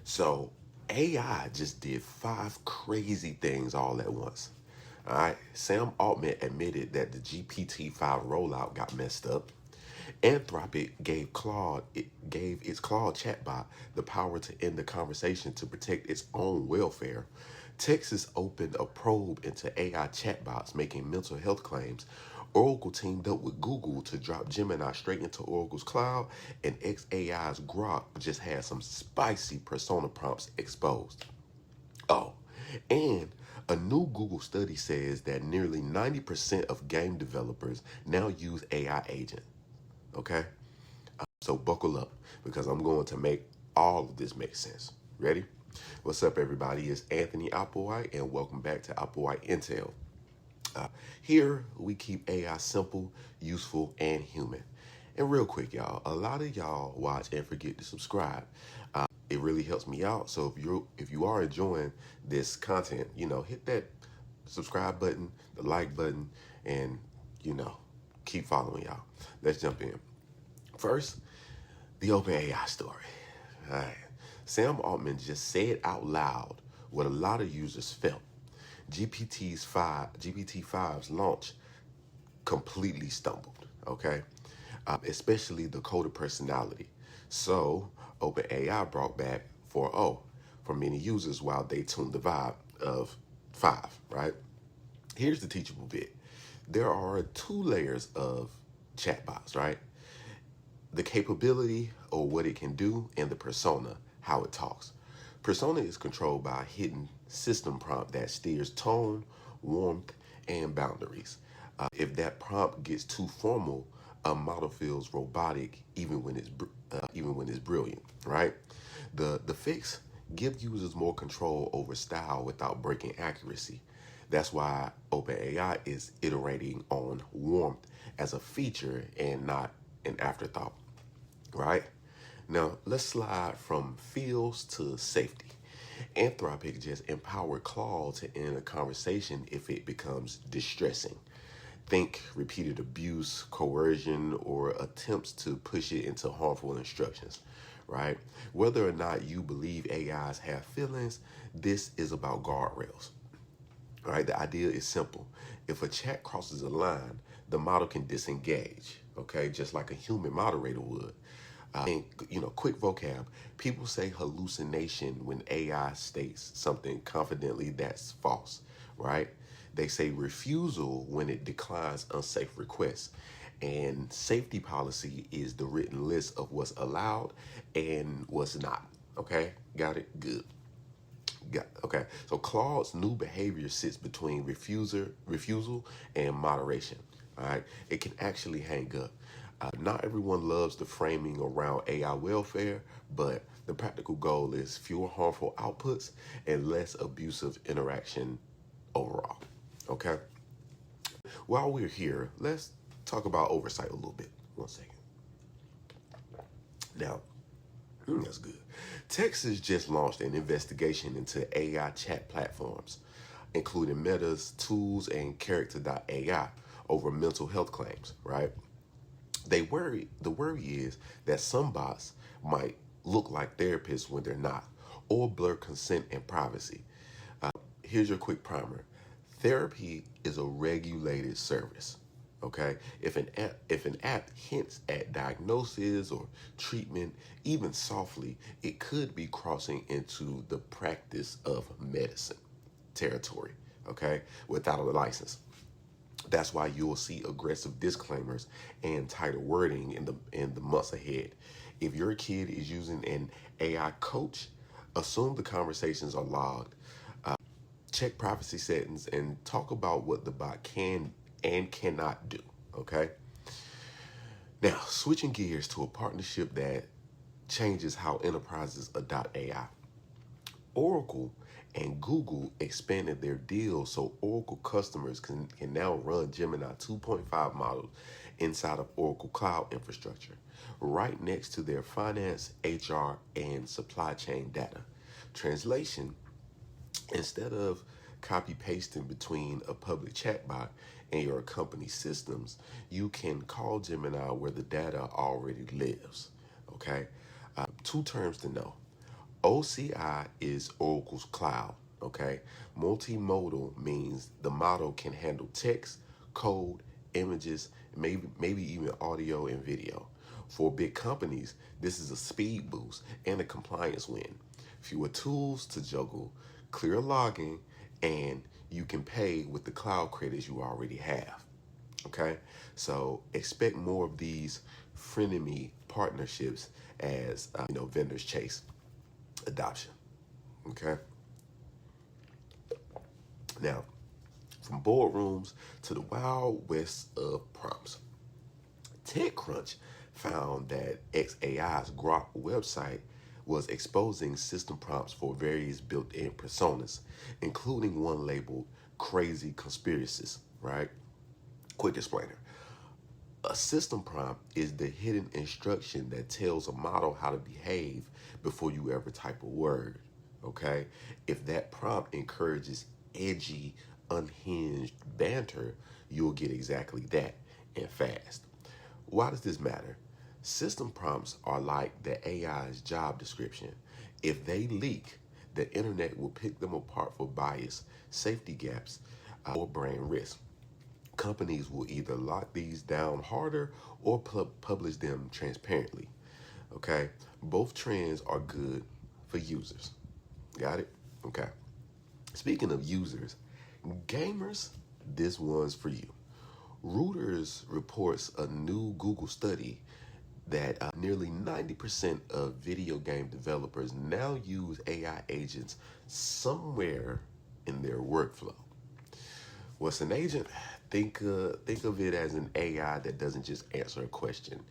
So AI just did 5 crazy things all at once. All right. Sam Altman admitted that the GPT-5 rollout got messed up. Anthropic gave its Claude chatbot the power to end the conversation to protect its own welfare. Texas opened a probe into AI chatbots making mental health claims. Oracle teamed up with Google to drop Gemini straight into Oracle's cloud, and XAI's Grok just had some spicy persona prompts exposed. Oh, and a new Google study says that nearly 90% of game developers now use AI agent. Okay? So buckle up because I'm going to make all of this make sense. Ready? What's up, everybody? It's Anthony Applewhite, and welcome back to Applewhite Intel. Here, we keep AI simple, useful, and human. And real quick, y'all, a lot of y'all watch and forget to subscribe. It really helps me out. So if you are enjoying this content, hit that subscribe button, the like button, and keep following y'all. Let's jump in. First, the OpenAI story. All right. Sam Altman just said out loud what a lot of users felt. GPT-5's launch completely stumbled, okay? Especially the coder personality. So OpenAI brought back 4.0 for many users while they tuned the vibe of 5, right? Here's the teachable bit. There are 2 layers of chatbots, right? The capability or what it can do, and the persona, how it talks. Persona is controlled by a hidden system prompt that steers tone, warmth, and boundaries. If that prompt gets too formal, a model feels robotic even when it's brilliant, right? The fix: give users more control over style without breaking accuracy. That's why OpenAI is iterating on warmth as a feature and not an afterthought, right? Now, let's slide from feels to safety. Anthropic just empowered Claude to end a conversation if it becomes distressing. Think repeated abuse, coercion, or attempts to push it into harmful instructions, right? Whether or not you believe AIs have feelings, this is about guardrails. All right, the idea is simple. If a chat crosses a line, the model can disengage, okay, just like a human moderator would. And quick vocab. People say hallucination when AI states something confidently that's false, right? They say refusal when it declines unsafe requests. And safety policy is the written list of what's allowed and what's not. Okay, got it? Good. Okay, so Claude's new behavior sits between refusal and moderation. All right, it can actually hang up. Not everyone loves the framing around AI welfare, but the practical goal is fewer harmful outputs and less abusive interaction overall. Okay, while we're here, let's talk about oversight a little bit. 1 second. Now, that's good. Texas just launched an investigation into AI chat platforms, including Meta's tools and Character.ai, over mental health claims, right? The worry is that some bots might look like therapists when they're not, or blur consent and privacy. Here's your quick primer. Therapy is a regulated service. Okay, if an app hints at diagnosis or treatment, even softly, it could be crossing into the practice of medicine territory. Okay, without a license. That's why you'll see aggressive disclaimers and tighter wording in the months ahead. If your kid is using an AI coach, assume the conversations are logged. Check privacy settings and talk about what the bot can and cannot do. Okay. Now, switching gears to a partnership that changes how enterprises adopt AI. Oracle and Google expanded their deal so Oracle customers can now run Gemini 2.5 models inside of Oracle Cloud infrastructure, right next to their finance, HR, and supply chain data. Translation: instead of copy pasting between a public chatbot and your company systems, you can call Gemini where the data already lives. Okay, 2 terms to know. OCI is Oracle's cloud, okay? Multimodal means the model can handle text, code, images, maybe even audio and video. For big companies, this is a speed boost and a compliance win. Fewer tools to juggle, clear logging, and you can pay with the cloud credits you already have. Okay, so expect more of these frenemy partnerships as vendors chase adoption. Okay, now from boardrooms to the wild west of prompts, TechCrunch found that XAI's Grok website was exposing system prompts for various built-in personas, including one labeled "crazy conspiracies." Right? Quick explainer. A system prompt is the hidden instruction that tells a model how to behave before you ever type a word. Okay? If that prompt encourages edgy, unhinged banter, you'll get exactly that and fast. Why does this matter? System prompts are like the AI's job description. If they leak, the internet will pick them apart for bias, safety gaps, or brand risk. Companies will either lock these down harder or publish them transparently. Okay? Both trends are good for users. Got it? Okay. Speaking of users, gamers, this one's for you. Reuters reports a new Google study that nearly 90% of video game developers now use AI agents somewhere in their workflow. What's an agent? Think of it as an AI that doesn't just answer a question.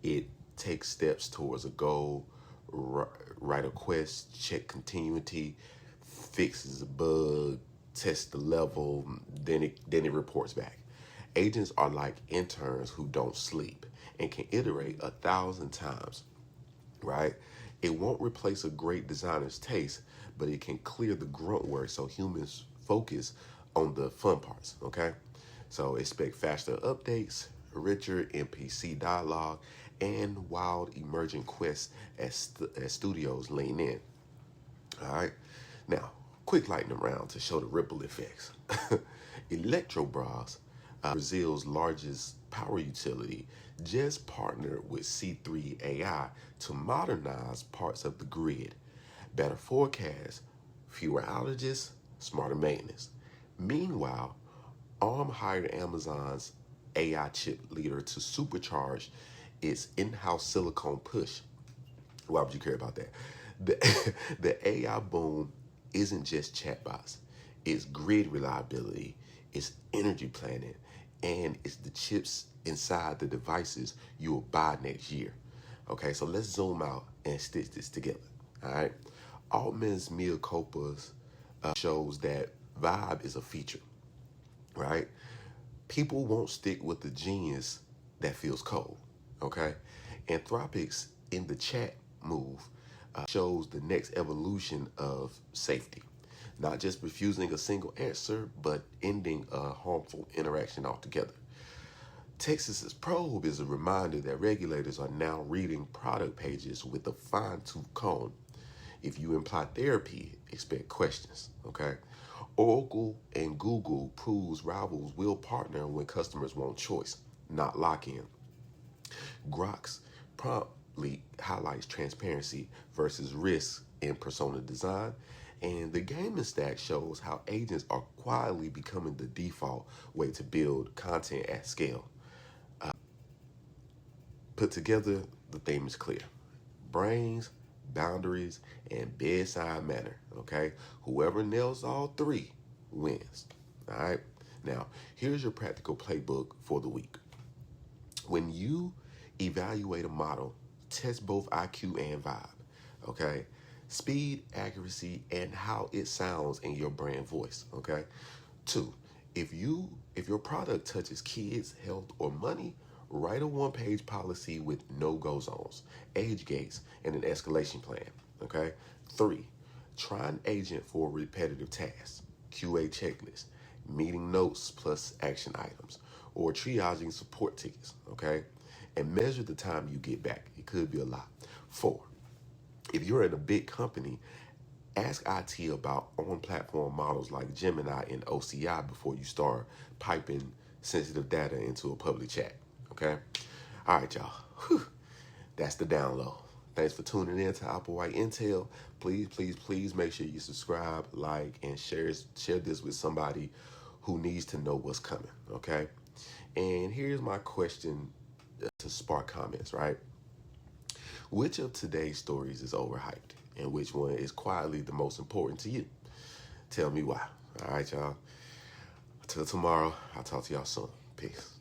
It takes steps towards a goal, write a quest, check continuity, fixes a bug, tests the level, then it reports back. Agents are like interns who don't sleep and can iterate 1,000 times, right? It won't replace a great designer's taste, but it can clear the grunt work so humans focus on the fun parts, okay? So expect faster updates, richer NPC dialogue, and wild emerging quests as studios lean in. All right. Now, quick lightning round to show the ripple effects. Electrobras, Brazil's largest power utility, just partnered with C3 AI to modernize parts of the grid. Better forecasts, fewer outages, smarter maintenance. Meanwhile, Arm hired Amazon's AI chip leader to supercharge its in-house silicone push. Why would you care about that? The AI boom isn't just chatbots. It's grid reliability, it's energy planning, and it's the chips inside the devices you will buy next year. Okay, so let's zoom out and stitch this together. All right. Altman's Mea Culpa's shows that vibe is a feature, right? People won't stick with the genius that feels cold, okay? Anthropic's in the chat move shows the next evolution of safety. Not just refusing a single answer, but ending a harmful interaction altogether. Texas's probe is a reminder that regulators are now reading product pages with a fine-tooth comb. If you imply therapy, expect questions, okay? Oracle and Google proves rivals will partner when customers want choice, not lock-in. Grok's promptly highlights transparency versus risk in persona design, and the gaming stack shows how agents are quietly becoming the default way to build content at scale. Put together, the theme is clear. Brains, boundaries, and bedside manner, okay? Whoever nails all three wins, all right? Now, here's your practical playbook for the week. When you evaluate a model, test both IQ and vibe, okay? Speed, accuracy, and how it sounds in your brand voice, okay? 2, if your product touches kids, health, or money, write a one-page policy with no-go zones, age gates, and an escalation plan, okay? 3, try an agent for repetitive tasks, QA checklist, meeting notes plus action items, or triaging support tickets, okay? And measure the time you get back. It could be a lot. 4, If you're in a big company, ask IT about on-platform models like Gemini and OCI before you start piping sensitive data into a public chat. Okay? All right, y'all. Whew. That's the download. Thanks for tuning in to Applewhite Intel. Please, please, please make sure you subscribe, like, and share this with somebody who needs to know what's coming. Okay? And here's my question to spark comments, right? Which of today's stories is overhyped and which one is quietly the most important to you? Tell me why. All right, y'all. Until tomorrow, I'll talk to y'all soon. Peace.